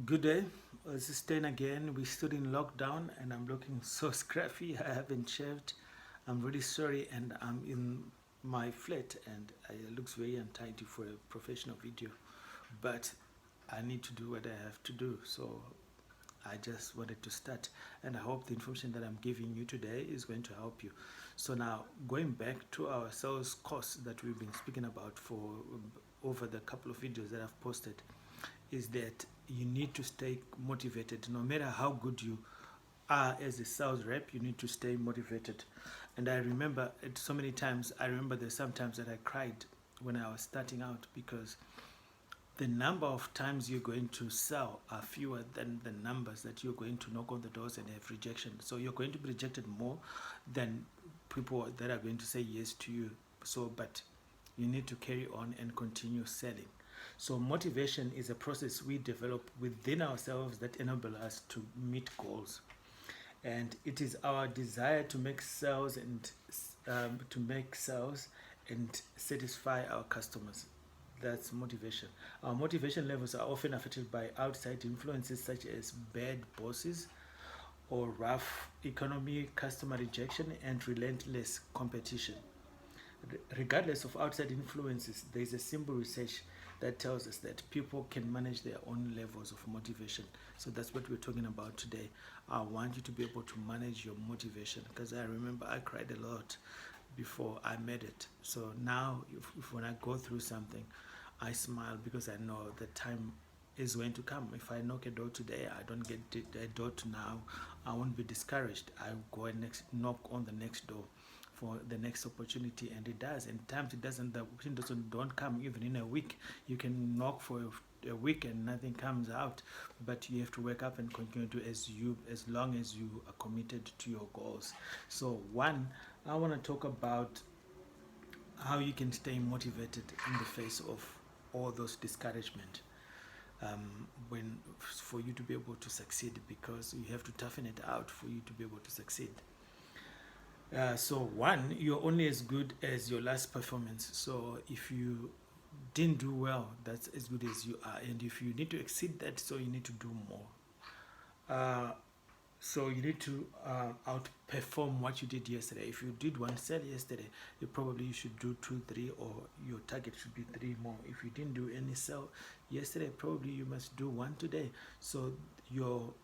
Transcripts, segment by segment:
Good day. This is Stan again. We stood in lockdown and I'm looking so scruffy. I haven't shaved. I'm really sorry and I'm in my flat and it looks very untidy for a professional video. But I need to do what I have to do. So I just wanted to start and I hope the information that I'm giving you today is going to help you. So now going back to our sales course that we've been speaking about for over the couple of videos that I've posted is that you need to stay motivated. No matter how good you are as a sales rep, you need to stay motivated. And I remember it so many times. I remember there's sometimes that I cried when I was starting out because the number of times you're going to sell are fewer than the numbers that you're going to knock on the doors and have rejection. So you're going to be rejected more than people that are going to say yes to you. So, but you need to carry on and continue selling. So motivation is a process we develop within ourselves that enable us to meet goals. And it is our desire to make sales and satisfy our customers. That's motivation. Our motivation levels are often affected by outside influences such as bad bosses or rough economy, customer rejection, and relentless competition. Regardless of outside influences, there is a simple research that tells us that people can manage their own levels of motivation. So that's what we're talking about today. I want you to be able to manage your motivation because I remember I cried a lot before I made it. So now, if when I go through something, I smile because I know the time is going to come. If I knock a door today, I don't get the door to now, I won't be discouraged. I go and knock on the next door for the next opportunity, and it does. And times it doesn't. The opportunity don't come even in a week. You can knock for a week and nothing comes out, but you have to wake up and continue to as long as you are committed to your goals. So one, I want to talk about how you can stay motivated in the face of all those discouragement when for you to be able to succeed, because you have to toughen it out for you to be able to succeed. So one, you're only as good as your last performance. So if you didn't do well, that's as good as you are. And if you need to exceed that, so you need to do more. Uh, so you need to outperform what you did yesterday. If you did one sale yesterday, you should do two, three, or your target should be three more. If you didn't do any sale yesterday, probably you must do one today. So your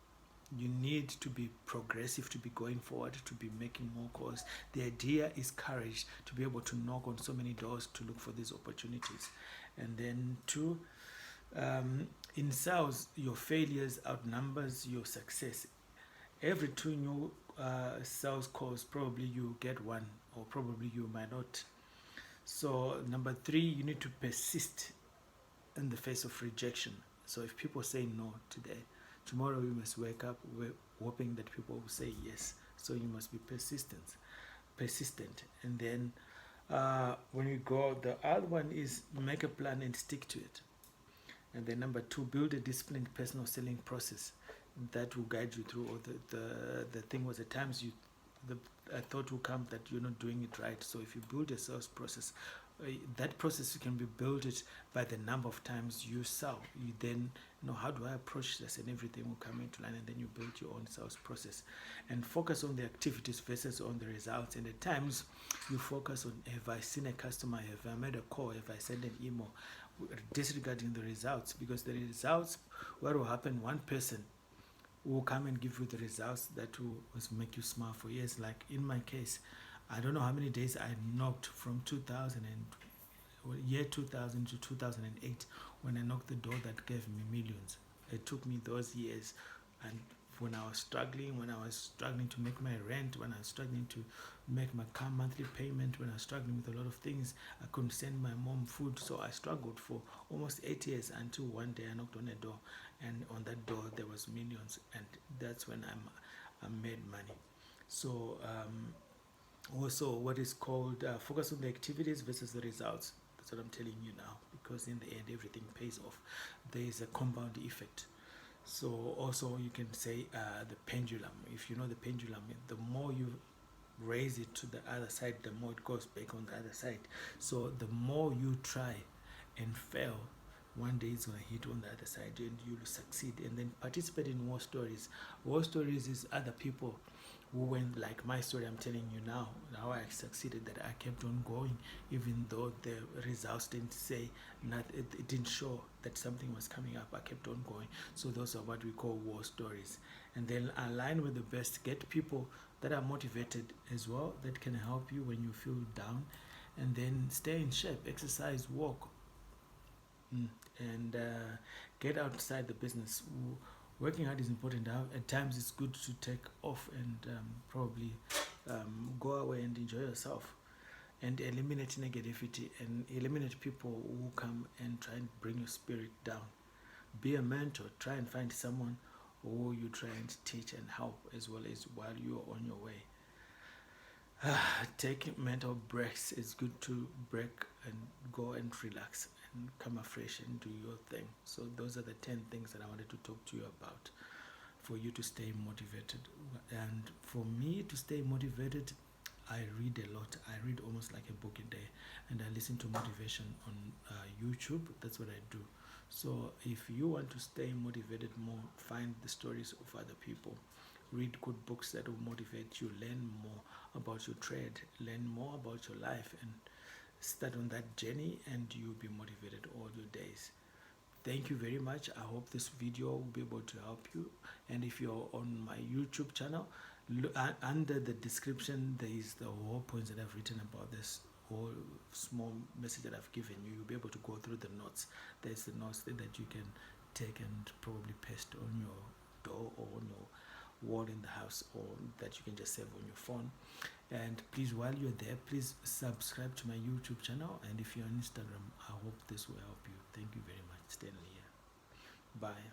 you need to be progressive, to be going forward, to be making more calls. The idea is courage to be able to knock on so many doors to look for these opportunities. And then two, in sales, your failures outnumbers your success. Every two new sales calls, probably you get one, or probably you might not. So number three, you need to persist in the face of rejection. So if people say no today, tomorrow you must wake up hoping that people will say yes. So you must be persistent. And then when you go, the other one is make a plan and stick to it. And then number two, build a disciplined personal selling process that will guide you through. Or the thing was at times the a thought will come that you're not doing it right. So if you build a sales process, that process you can be built it by the number of times you sell. You then know how do I approach this, and everything will come into line, and then you build your own sales process and focus on the activities versus on the results. And at times you focus on, have I seen a customer, have I made a call, have I sent an email, disregarding the results, because the results, what will happen, one person will come and give you the results that will make you smile for years. Like in my case, I don't know how many days I knocked from 2000 and year 2000 to 2008 when I knocked the door that gave me millions. It took me those years, and when I was struggling to make my rent, when I was struggling to make my car monthly payment, when I was struggling with a lot of things, I couldn't send my mom food, so I struggled for almost 8 years until one day I knocked on a door, and on that door there was millions, and that's when I made money. So also what is called focus on the activities versus the results. That's what I'm telling you now, because in the end everything pays off. There is a compound effect. So also you can say the pendulum. If you know the pendulum, the more you raise it to the other side, the more it goes back on the other side. So the more you try and fail, one day it's going to hit on the other side and you'll succeed. And then participate in war stories. War stories is other people who went, like my story I'm telling you now, how I succeeded, that I kept on going even though the results didn't say, not it didn't show that something was coming up. I kept on going. So those are what we call war stories. And then align with the best. Get people that are motivated as well, that can help you when you feel down. And then stay in shape, exercise, walk, and get outside the business. Working hard is important. At times it's good to take off and probably go away and enjoy yourself, and eliminate negativity and eliminate people who come and try and bring your spirit down. Be a mentor. Try and find someone who you try and teach and help as well as while you're on your way. Taking mental breaks. It's good to break and go and relax and come afresh and do your thing. So those are the 10 things that I wanted to talk to you about for you to stay motivated. And for me to stay motivated, I read a lot. I read almost like a book a day, and I listen to motivation on YouTube. That's what I do. So if you want to stay motivated more, find the stories of other people. Read good books that will motivate you. Learn more about your trade. Learn more about your life, and start on that journey, and you'll be motivated all your days. Thank you very much. I hope this video will be able to help you. And if you're on my YouTube channel, under the description there is the whole points that I've written about this whole small message that I've given you. You'll be able to go through the notes. There's the notes that you can take and probably paste on your door or on your wall in the house, or that you can just save on your phone. And please, while you're there, please subscribe to my YouTube channel. And if you're on Instagram, I hope this will help you. Thank you very much. Stanley here. Bye.